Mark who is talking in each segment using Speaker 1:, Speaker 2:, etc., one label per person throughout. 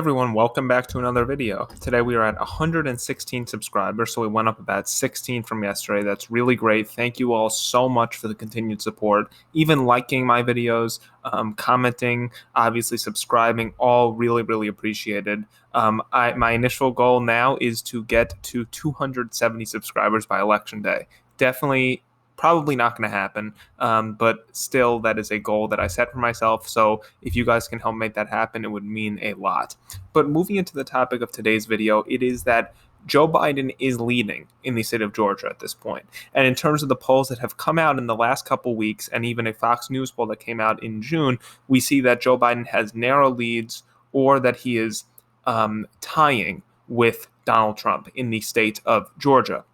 Speaker 1: Everyone, welcome back to another video. Today we are at 116 subscribers, so we went up about 16 from yesterday. That's really great. Thank you all so much for the continued support, even liking my videos, commenting, obviously subscribing, all really appreciated. My initial goal now is to get to 270 subscribers by election day. Definitely probably not going to happen, but still that is a goal that I set for myself. So if you guys can help make that happen, it would mean a lot. But moving into the topic of today's video, it is that Joe Biden is leading in the state of Georgia at this point. And in terms of the polls that have come out in the last couple weeks, and even a Fox News poll that came out in June, we see that Joe Biden has narrow leads or that he is tying with Donald Trump in the state of Georgia.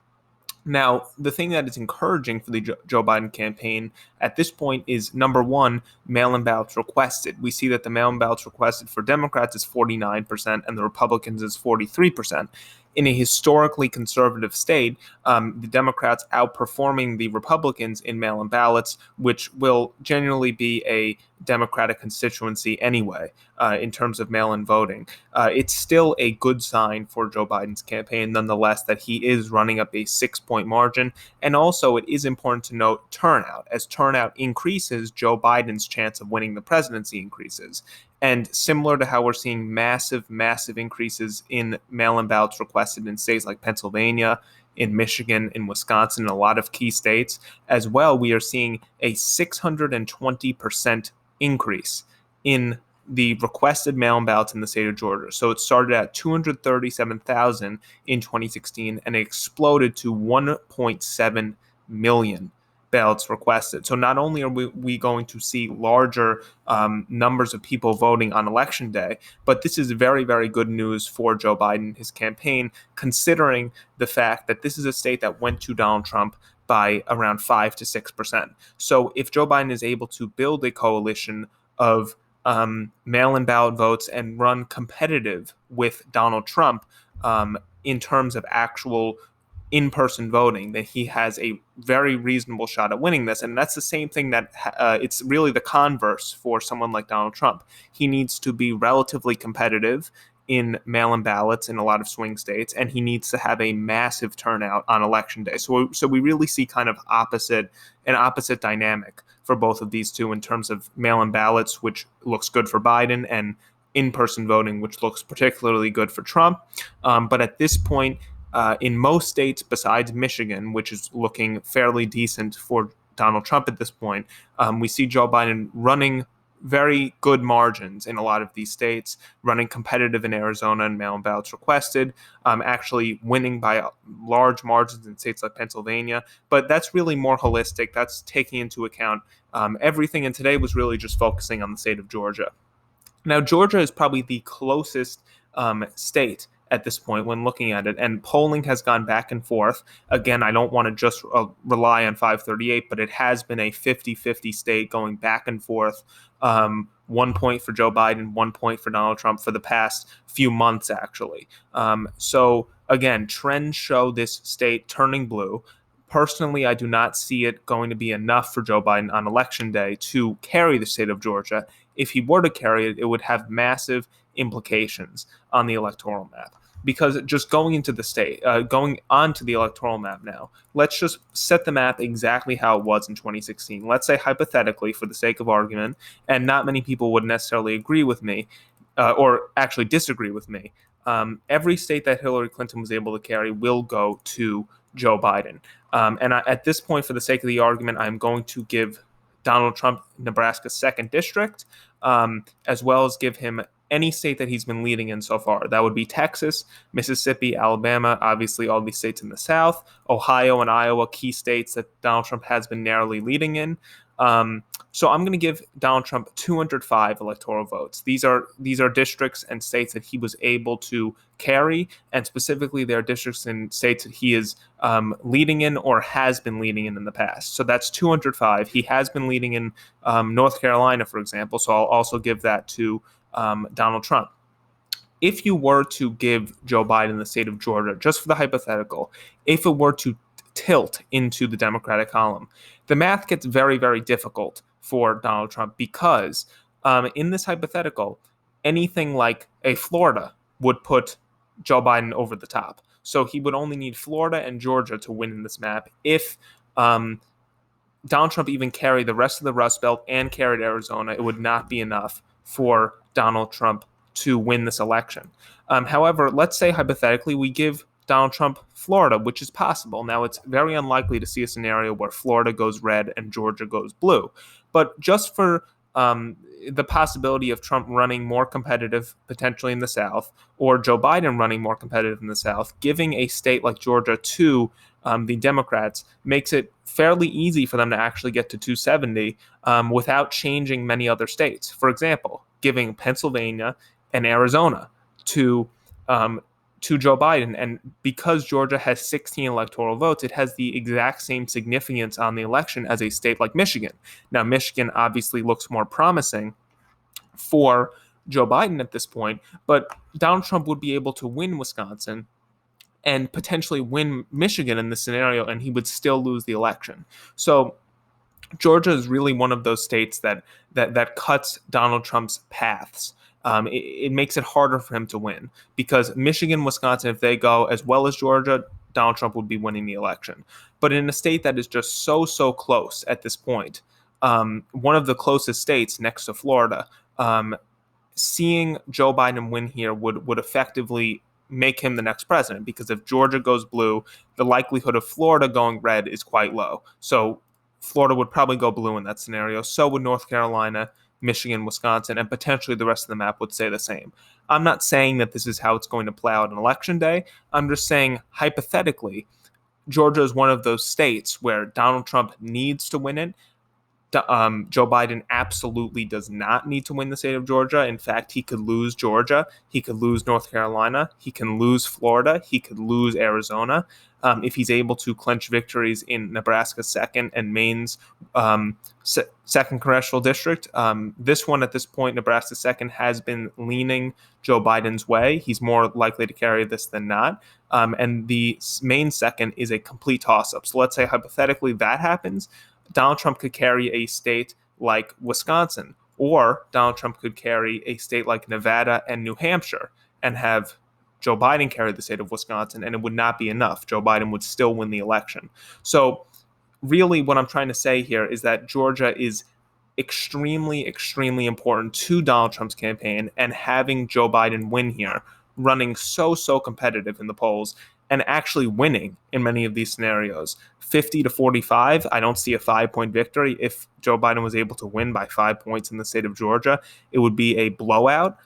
Speaker 1: Now, the thing that is encouraging for the Joe Biden campaign at this point is, number one, mail-in ballots requested. We see that the mail-in ballots requested for Democrats is 49% and the Republicans is 43%. In a historically conservative state, the Democrats outperforming the Republicans in mail-in ballots, which will generally be a Democratic constituency anyway, in terms of mail-in voting. It's still a good sign for Joe Biden's campaign, nonetheless, that he is running up a 6-point margin. And also, it is important to note turnout. As turnout increases, Joe Biden's chance of winning the presidency increases. And similar to how we're seeing massive increases in mail-in ballots requested in states like Pennsylvania, in Michigan, in Wisconsin, in a lot of key states, as well, we are seeing a 620% increase in the requested mail-in ballots in the state of Georgia. So it started at 237,000 in 2016 and it exploded to 1.7 million ballots requested. So not only are we going to see larger numbers of people voting on election day, but this is very good news for Joe Biden, his campaign, considering the fact that this is a state that went to Donald Trump by around 5 to 6%. So if Joe Biden is able to build a coalition of mail-in ballot votes and run competitive with Donald Trump in terms of actual in-person voting, that he has a very reasonable shot at winning this. And that's the same thing that it's really the converse for someone like Donald Trump. He needs to be relatively competitive in mail-in ballots in a lot of swing states, and he needs to have a massive turnout on election day. So we really see kind of an opposite dynamic for both of these two in terms of mail-in ballots, which looks good for Biden, and in-person voting, which looks particularly good for Trump. But at this point, in most states besides Michigan, which is looking fairly decent for Donald Trump at this point, we see Joe Biden running very good margins in a lot of these states, running competitive in Arizona and mail-in ballots requested, actually winning by large margins in states like Pennsylvania. But that's really more holistic. That's taking into account everything. And today was really just focusing on the state of Georgia. Now, Georgia is probably the closest state at this point when looking at it, and polling has gone back and forth. Again, I don't want to just rely on 538, but it has been a 50-50 state going back and forth. 1 point for Joe Biden, 1 point for Donald Trump for the past few months, actually. So again, trends show this state turning blue. Personally, I do not see it going to be enough for Joe Biden on election day to carry the state of Georgia. If he were to carry it, it would have massive implications on the electoral map. Because just going into the state, going onto the electoral map now, let's just set the map exactly how it was in 2016. Let's say hypothetically, for the sake of argument, and not many people would necessarily agree with me, or actually disagree with me, every state that Hillary Clinton was able to carry will go to Joe Biden. At this point, for the sake of the argument, I'm going to give Donald Trump Nebraska's 2nd district, as well as give him any state that he's been leading in so far. That would be Texas, Mississippi, Alabama, obviously all these states in the South, Ohio and Iowa, key states that Donald Trump has been narrowly leading in. So I'm going to give Donald Trump 205 electoral votes. These are districts and states that he was able to carry, and specifically they're districts and states that he is leading in or has been leading in the past. So that's 205. He has been leading in North Carolina, for example, so I'll also give that to Donald Trump. If you were to give Joe Biden the state of Georgia, just for the hypothetical, if it were to tilt into the Democratic column, the math gets very difficult for Donald Trump because in this hypothetical, anything like a Florida would put Joe Biden over the top. So he would only need Florida and Georgia to win in this map. If Donald Trump even carried the rest of the Rust Belt and carried Arizona, it would not be enough for Donald Trump to win this election. However, let's say hypothetically we give Donald Trump Florida, which is possible. Now, it's very unlikely to see a scenario where Florida goes red and Georgia goes blue. But just for the possibility of Trump running more competitive potentially in the South, or Joe Biden running more competitive in the South, giving a state like Georgia to the Democrats makes it fairly easy for them to actually get to 270 without changing many other states. For example, giving Pennsylvania and Arizona to Joe Biden. And because Georgia has 16 electoral votes, it has the exact same significance on the election as a state like Michigan. Now, Michigan obviously looks more promising for Joe Biden at this point, but Donald Trump would be able to win Wisconsin and potentially win Michigan in this scenario, and he would still lose the election. So Georgia is really one of those states that cuts Donald Trump's paths. It makes it harder for him to win because Michigan, Wisconsin, if they go as well as Georgia, Donald Trump would be winning the election. But in a state that is just so close at this point, one of the closest states next to Florida, seeing Joe Biden win here would effectively make him the next president, because if Georgia goes blue, the likelihood of Florida going red is quite low. So Florida would probably go blue in that scenario. So would North Carolina, Michigan, Wisconsin, and potentially the rest of the map would say the same. I'm not saying that this is how it's going to play out on election day. I'm just saying, hypothetically, Georgia is one of those states where Donald Trump needs to win it. Joe Biden absolutely does not need to win the state of Georgia. In fact, he could lose Georgia. He could lose North Carolina. He can lose Florida. He could lose Arizona. If he's able to clinch victories in Nebraska's 2nd and Maine's 2nd congressional district. This one, at this point, Nebraska's 2nd, has been leaning Joe Biden's way. He's more likely to carry this than not. And the Maine 2nd is a complete toss-up. So let's say hypothetically that happens. Donald Trump could carry a state like Wisconsin, or Donald Trump could carry a state like Nevada and New Hampshire and have Joe Biden carry the state of Wisconsin, and it would not be enough. Joe Biden would still win the election. So really what I'm trying to say here is that Georgia is extremely important to Donald Trump's campaign, and having Joe Biden win here, running so competitive in the polls, and actually winning in many of these scenarios. 50-45, I don't see a 5-point victory. If Joe Biden was able to win by 5 points in the state of Georgia, it would be a blowout.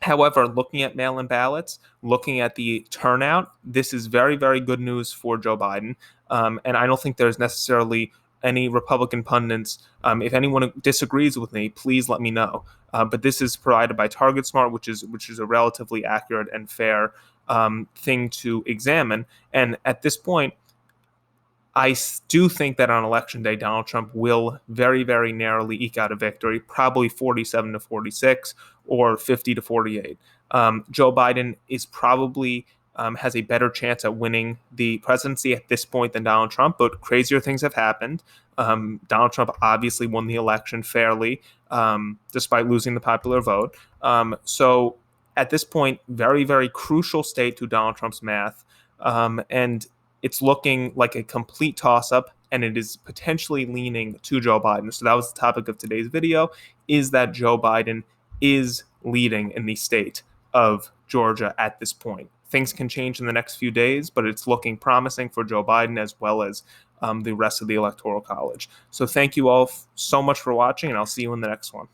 Speaker 1: However, looking at mail-in ballots, looking at the turnout, this is very good news for Joe Biden. And I don't think there's necessarily any Republican pundits. If anyone disagrees with me, please let me know. But this is provided by TargetSmart, which is a relatively accurate and fair thing to examine. And at this point, I do think that on election day, Donald Trump will very narrowly eke out a victory, probably 47-46 or 50-48. Joe Biden is probably has a better chance at winning the presidency at this point than Donald Trump, but crazier things have happened. Donald Trump obviously won the election fairly, despite losing the popular vote. So at this point, very crucial state to Donald Trump's math. And it's looking like a complete toss-up, and it is potentially leaning to Joe Biden. So that was the topic of today's video, is that Joe Biden is leading in the state of Georgia at this point. Things can change in the next few days, but it's looking promising for Joe Biden as well as the rest of the Electoral College. So thank you all so much for watching, and I'll see you in the next one.